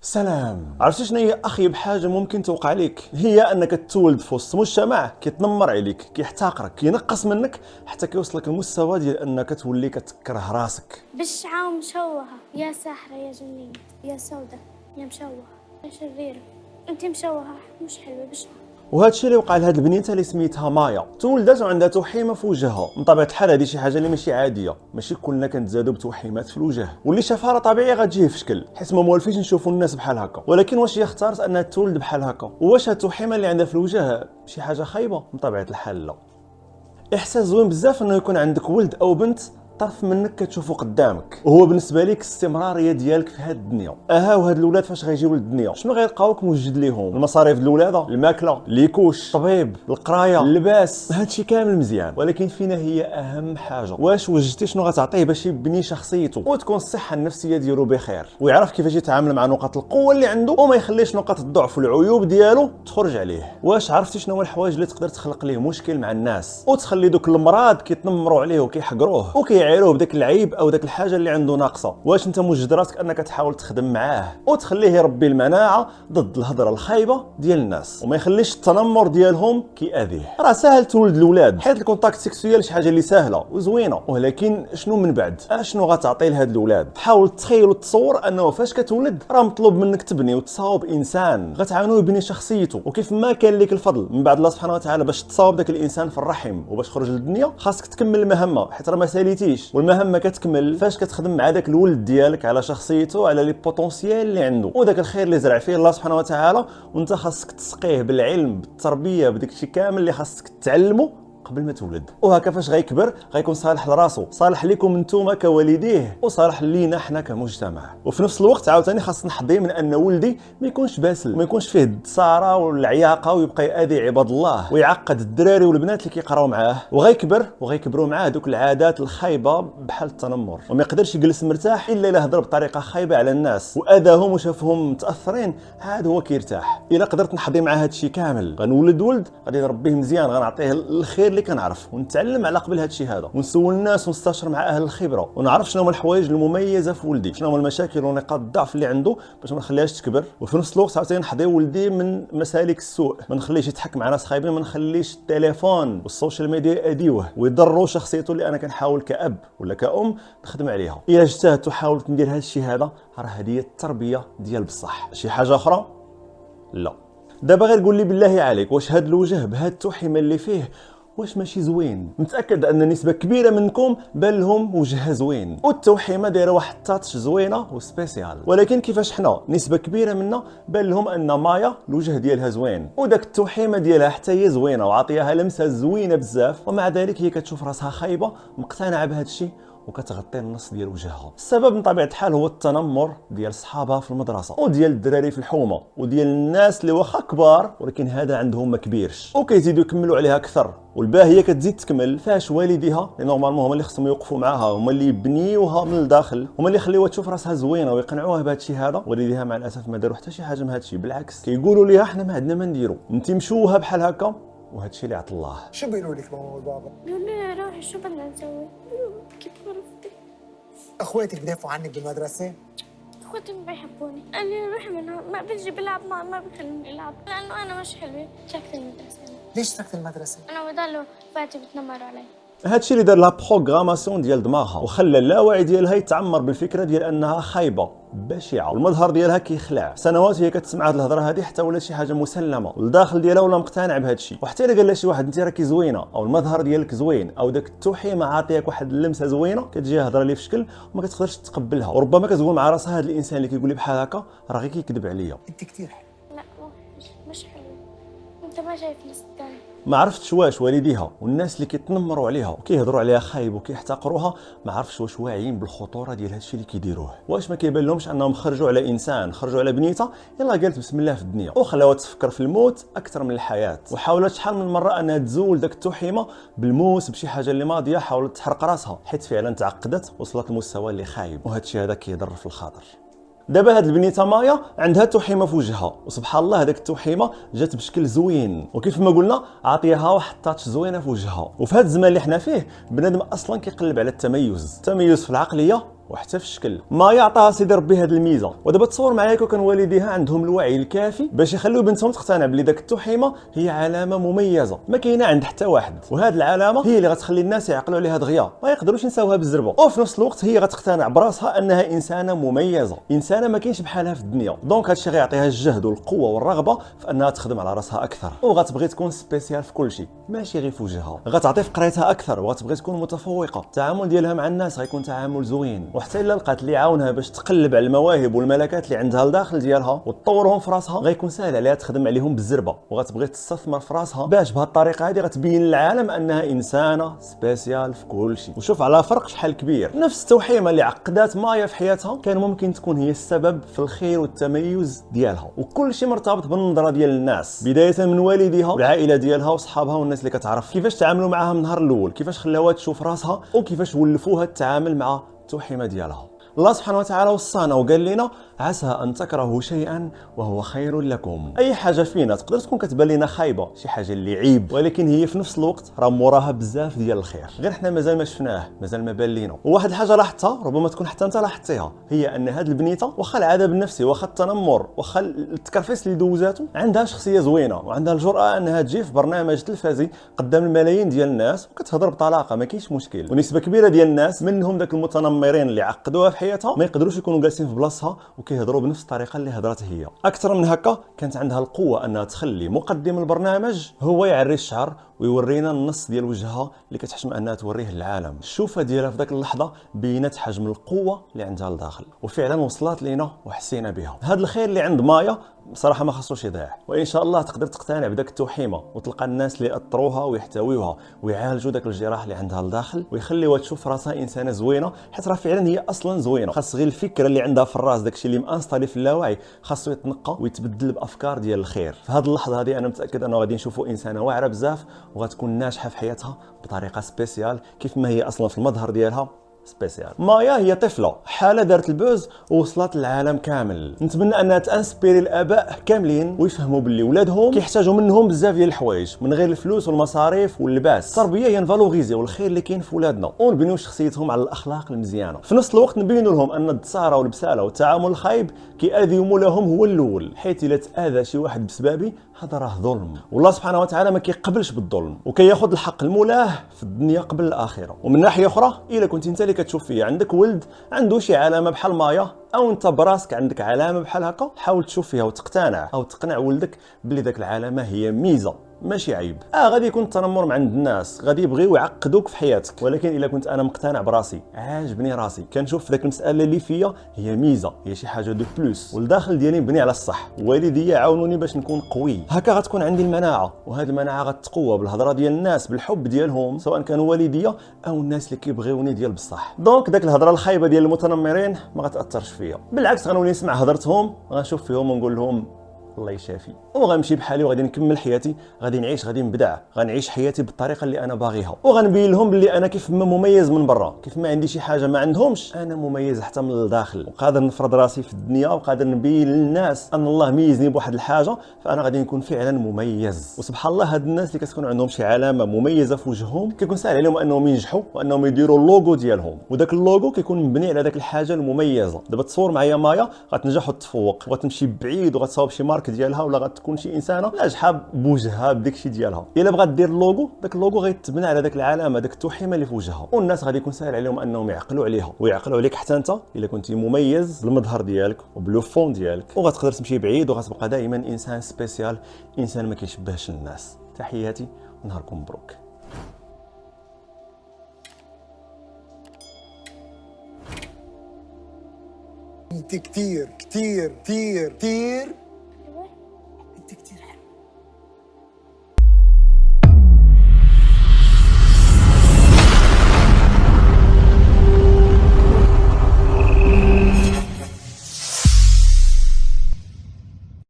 سلام. عرفتي شنو هي اخيب حاجه ممكن توقع لك؟ هي انك تولد في وسط مجتمع كيتنمر عليك، كيحتقرك، كينقص منك، حتى كيوصلك المستوى ديال انك تولي كتكره راسك. بالشعاع مشوهه، يا ساحره يا جنيه، يا سودة، يا مشوهه، يا شريره، انت مشوهه مش حلوه بالشعاع. وهذا الشيء اللي وقع لهاد البنيته اللي سميتها مايا. تولدت وعندها توحيمه في وجهها. من طبيعه الحال هذه شي حاجه اللي ماشي عاديه، ماشي كلنا كنتزادوا بتوحيمات في الوجه، واللي شافها راه طبيعي غتجيه في شكل، حيت ما موالفينش نشوفوا الناس بحال هكا. ولكن واش هي اختارت انها تولد بحال هكا؟ واش هاد التوحيمه اللي عندها في الوجه شي حاجه خايبه؟ من طبيعه الحال لا. احساس زوين بزاف انه يكون عندك ولد او بنت طرف منك كتشوفه قدامك، وهو بالنسبه لك الاستمراريه ديالك في هذه الدنيا. وهاد الاولاد فاش غيجيو للدنيا شنو غيلقاوك موجد ليهم؟ المصاريف الولاده، الماكله، ليكوش، الطبيب، القرايه، اللباس، هادشي كامل مزيان. ولكن فينا هي اهم حاجه، واش وجدتي شنو غتعطيه باش يبني شخصيته وتكون الصحه النفسيه ديالو بخير، ويعرف كيفاش يتعامل مع نقاط القوه اللي عنده وما يخليش نقاط الضعف والعيوب ديالو تخرج عليه. واش عرفتي شنو هو الحوايج اللي تقدر تخلق ليه مشكل مع الناس وتخلي دوك المرض كيتنمروا عليه وكيحقروه يعيروه بداك العيب او داك الحاجه اللي عنده ناقصه؟ واش انت موجد راسك انك تحاول تخدم معاه وتخليه يربي المناعه ضد الهضره الخايبه ديال الناس وما يخليش التنمر ديالهم كيأذيه؟ راه ساهل تولد الاولاد، حيت الكونتاكت سيكسويال شي حاجه اللي سهله وزوينه، ولكن شنو من بعد؟ شنو غتعطي لهاد الاولاد؟ حاول تخيل وتصور انه فاش كتولد راه مطلوب منك تبني وتصاوب انسان غتعاونو يبني شخصيته، وكيف ما كان لك الفضل من بعد الله سبحانه وتعالى باش تصاوب داك الانسان في الرحم وباش خرج للدنيا، خاصك تكمل المهمه، حيت راه ما ساليتيش. والمهمه كتكمل فاش كتخدم مع داك الولد ديالك على شخصيته، على لي بوتونسيال اللي عنده وداك الخير اللي زرع فيه الله سبحانه وتعالى، وانت خاصك تسقيه بالعلم بالتربيه بداك الشيء كامل اللي خاصك تعلمه قبل ما تولد. وهكا فاش غيكبر غيكون صالح لراسو، صالح لكم نتوما كوالديه، وصالح لينا حنا كمجتمع. وفي نفس الوقت عاوتاني خاص نحظي من ان ولدي ما يكونش باسل، ما يكونش فيه الدساره والعياقه ويبقى يأذي عباد الله ويعقد الدراري والبنات اللي كيقراو معاه، وغيكبروا معاه دوك العادات الخايبه بحال التنمر، وما يقدرش يجلس مرتاح الا الا هضر بطريقه خايبه على الناس واذاهم وشافهم متاثرين، عاد هو كيرتاح. الا قدرت نحظي مع هذا الشيء كامل غنولد ولد غادي نربيه مزيان، غنعطيه الخير اللي كنعرف، ونتعلم على قبل هذا الشيء هذا، ونسول الناس ونستشر مع اهل الخبره، ونعرف شنو هما الحوايج المميزه في ولدي، شنو هما المشاكل ونقاط الضعف اللي عنده باش ما نخليهاش تكبر. وفي نفس الوقت عاوتاني نحضي ولدي من مسالك السوء، ما نخليهش يضحك مع ناس خايبين، ما نخليش التليفون والسوشيال ميديا يأذيوه ويضروا شخصيته اللي انا كنحاول كأب ولا كأم نخدم عليها. الا اجتهدت وحاولت ندير هذا الشيء هذا راه هذه هي التربيه ديال بصح. شي حاجه اخرى لا. دابا غير قول لي بالله عليك، واش هذا الوجه بهذا التوحيمه اللي فيه واش ماشي زوين؟ متاكد ان نسبه كبيره منكم بان لهم وجهها زوين والتوحيمه دايره واحد التاتش زوينه وسبيسيال، ولكن كيفاش حنا نسبه كبيره منا بان لهم ان مايا الوجه ديالها زوين وداك التوحيمه ديالها حتى هي زوينه وعطيها لمسه زوينه بزاف، ومع ذلك هي كتشوف راسها خايبه مقتنعه بهذا الشيء وكتغطي النص ديال وجهها. السبب من طبيعه الحال هو التنمر ديال صحابها في المدرسه وديال الدراري في الحومه وديال الناس اللي واخا كبار ولكن هذا عندهم ما كبيرش وكيزيدوا يكملوا عليها اكثر. والباهيه كتزيد تكمل فاش والديها اللي نورمالمون هما اللي خصهم يوقفوا معاها، هما اللي يبنيوها من الداخل، هما اللي يخليوها تشوف راسها زوينه ويقنعوها بهذا الشيء هذا. والديها مع الاسف ما داروا حتى شي حاجه من هذا الشيء، بالعكس كيقولوا ليها حنا ما عندنا ما نديروا، انت مشوهه بحال هكا، وهذا الشيء اللي عطى الله. شو بيقولوا لك ماما وبابا؟ بيقولوا لي روحي شو بدنا نسوي؟ كيف عرفتي؟ اخواتك بدافعوا عنك بالمدرسه؟ اخوتي ما بيحبوني، قال لي روحي من هون، ما بيجي بلعب ما بيخليني العب لانه انا مش حلوه. سكت المدرسه. ليش تركت المدرسه؟ انا بضلوا فاتي بتنمروا علي. هادشي اللي دار لها بروغراماسيون ديال دماغها وخلى اللاوعي ديالها يتعمر بالفكره ديال انها خايبه بشعه، والمظهر ديالها كيخلع. سنوات هي كتسمع هاد الهضره هذه حتى ولات شي حاجه مسلمه، والداخل ديالها ولا مقتنع بهذا الشيء. وحتى الا قال لها شي واحد انت راكي زوينه او المظهر ديالك زوين او داك التوحيمه عاطيك واحد اللمسه زوينه، كتجيها هضره اللي في شكل وما كتقدرش تقبلها، وربما كتقول مع راسها هذا الانسان اللي كيقول لي بحال هكا راه غير كيكذب عليا. انت كثير حلو. لا مش حلوه، انت ما شايف ناس تاني. ما عرفتش واش والديها والناس اللي كيتنمروا عليها وكيهضروا عليها خايب وكيحتقروها ما عرفتش واش واعيين بالخطوره ديال هادشي اللي كيديروه. واش ما كيبان لهمش انهم خرجوا على انسان، خرجوا على بنيته يلا قالت بسم الله في الدنيا وخلاوها تفكر في الموت اكثر من الحياه، وحاولت شحال من مره انها تزول داك التوحيمه بالموس بشي حاجه اللي ماضيه، حاولت تحرق راسها حيت فعلا تعقدت وصلت لمستوى اللي خايب، وهادشي هذا كيضر في الخاطر. دابا هاد البنيته مايا عندها توحيمه في وجهها، وسبحان الله هذاك التوحيمه جات بشكل زوين، وكيف ما قلنا عاطيها واحد التاتش زوينه في وجهها. وفي هذا الزمان اللي حنا فيه بنادم اصلا كيقلب على التميز في العقليه وحتى في الشكل. مايا عطاها سيدي ربي هذه الميزه، ودابا تصور معايا كون والديها عندهم الوعي الكافي باش يخليو بنتهم تقتنع بلي داك التحيمه هي علامه مميزه ما كاينه عند حتى واحد، وهذه العلامه هي اللي غتخلي الناس يعقلوا عليها دغيا ما يقدروش ينساوها بالزربه، وفي نفس الوقت هي غتقتنع براسها انها انسانه مميزه، انسانه ما كاينش بحالها في الدنيا. دونك هادشي غيعطيها الجهد والقوه والرغبه في انها تخدم على راسها اكثر، وغتبغي تكون سبيسيال في كل شيء ماشي غير في وجهها. غتعطي في قرايتها اكثر وغتبغي تكون متفوقه. التعامل ديالها مع الناس غيكون تعامل زوين، وحتى الا لقات اللي يعاونها باش تقلب على المواهب والملكات اللي عندها لداخل ديالها وتطورهم في راسها، غيكون ساهل عليها تخدم عليهم بالزربه، وغتبغي تستثمر في راسها باش بهذه الطريقه هذه غتبين للعالم انها انسانه سبيسيال في كل شيء. وشوف على فرق شحال كبير، نفس التوحيمه اللي عقدات مايا في حياتها كان ممكن تكون هي السبب في الخير والتميز ديالها، وكل شيء مرتبط بالنظره ديال الناس، بدايه من والديها والعائله ديالها وصحابها والناس اللي كتعرف، كيفاش تعاملوا معاها من النهار الاول، كيفاش خلاوها تشوف راسها، وكيفاش ولفوها التعامل مع التوحيمه ديالها. الله سبحانه وتعالى وصانا وقال لنا عسى ان تكرهوا شيئا وهو خير لكم. اي حاجه فينا تقدر تكون كتبان لنا خايبه، شي حاجه اللي عيب، ولكن هي في نفس الوقت راه موراها بزاف ديال الخير، غير حنا مازال ما شفناه، مازال ما بان لينا. وواحد الحاجه لاحظتها ربما تكون حتى انت لاحظتيها، هي ان هاد البنيته واخا العذاب النفسي واخا التنمر واخا التكرفيس اللي دوزاتو، عندها شخصيه زوينه وعندها الجرأه انها تجي في برنامج تلفزي قدام الملايين ديال الناس وكتهضر بطلاقه ما كاينش مشكل. ونسبه كبيره ديال الناس منهم داك المتنمرين اللي عقدوها في حياتها ما يقدروش يكونوا جالسين في بلاصتها وكيهضروا بنفس الطريقه اللي هضرت هي. اكثر من هكا كانت عندها القوه انها تخلي مقدم البرنامج هو يعري الشعر ويورينا النص ديال وجهها اللي كتحشم انها توريه للعالم. الشوفه ديالها في ذاك اللحظه بينت حجم القوه اللي عندها لداخل، وفعلا وصلت لينا وحسينا بها. هذا الخير اللي عند مايا بصراحه ما خصوش يضيع، وان شاء الله تقدر تقتنع بداك التوحيمه وتلقى الناس اللي ياثروها ويحتويوها ويعالجوا داك الجراح اللي عندها لداخل ويخليوها تشوف راسها انسانه زوينه، حيت راه فعلا هي اصلا زوينه. خاص غير الفكره اللي عندها في الراس، داكشي اللي مانستالي في اللاوعي خاصو يتنقى ويتبدل بافكار ديال الخير. في هذه اللحظه هذه انا متاكد انه غادي نشوفوا انسانه واعره بزاف وغتكون ناجحه في حياتها بطريقه سبيسيال كيف ما هي اصلا في المظهر ديالها سبيسيال. مايا هي طفله حاله دارت البوز ووصلت للعالم كامل. نتمنى انها تانسبيري الاباء كاملين ويفهموا باللي ولادهم كيحتاجوا منهم بزاف ديال الحوايج من غير الفلوس والمصاريف واللباس. التربيه هي نفالوريزيو الخير اللي كاين في ولادنا ونبنيو شخصيتهم على الاخلاق المزيانه، في نفس الوقت نبينوا لهم ان الدساره والبساله والتعامل الخايب كيأذي مولهم هو الاول، حيث الا تاذى شي واحد بسببي هذا راه ظلم، والله سبحانه وتعالى ما كيقبلش بالظلم وكياخذ الحق المولاه في الدنيا قبل الاخره. ومن ناحيه اخرى الا كنت انت اللي كتشوف فيا عندك ولد عنده شي علامه بحال مايا او انت براسك عندك علامه بحال هكا، حاول تشوف فيها وتقتنع او تقنع ولدك بلي داك العلامه هي ميزه ماشي عيب. غادي يكون التنمر مع عند الناس، غادي يبغيو يعقدوك في حياتك، ولكن الا كنت انا مقتنع براسي عاجبني راسي كنشوف داك المساله اللي فيا هي ميزه، هي شي حاجه دو بلوس، والداخل ديالي مبني على الصح، والديا عاونوني باش نكون قوي، هكا غتكون عندي المناعه، وهذه المناعه غتقوى بالهضره ديال الناس بالحب ديالهم سواء كانوا والديا او الناس اللي كيبغيوني ديال بصح. دونك داك الهضره الخايبه ديال المتنمرين ما غتاثرش فيا، بالعكس غنولي نسمع هضرتهم غنشوف فيهم ونقول لهم الله يشافي، وغنمشي بحالي وغادي نكمل حياتي، غادي نعيش، غادي نبدع، غنعيش حياتي بالطريقه اللي انا باغيها، وغنبين لهم بلي انا كيف ما مميز من برا كيف ما عندي شي حاجه ما عندهمش، انا مميز حتى من الداخل وقادر نفرض راسي في الدنيا وقادر نبين للناس ان الله ميزني بواحد الحاجه، فانا غادي نكون فعلا مميز. وسبحان الله هاد الناس اللي كتكون عندهم شي علامه مميزه في وجههم كيكون ساهل عليهم انهم ينجحوا وانهم يديروا اللوغو ديالهم، وداك اللوغو كيكون مبني على داك الحاجه المميزه. دابا تصور معايا مايا غتنجح وتفوق وغتمشي بعيد وغتصاوب شي مارك ديالها ولا غتكون شي انسانه ناجحه بوجهها بداكشي ديالها، الا بغات دير اللوغو داك اللوغو غيتبنى على داك العلامه داك التوحيمه اللي في وجهها، والناس غادي يكون ساهل عليهم انهم يعقلوا عليها ويعقلوا عليك حتى انت الا كنتي مميز بالمظهر ديالك وبلو فون ديالك، وغتقدر تمشي بعيد وغتبقى دائما انسان سبيسيال، انسان ما كيشبهش الناس. تحياتي ونهاركم مبروك. انت كتير كتير كتير كتير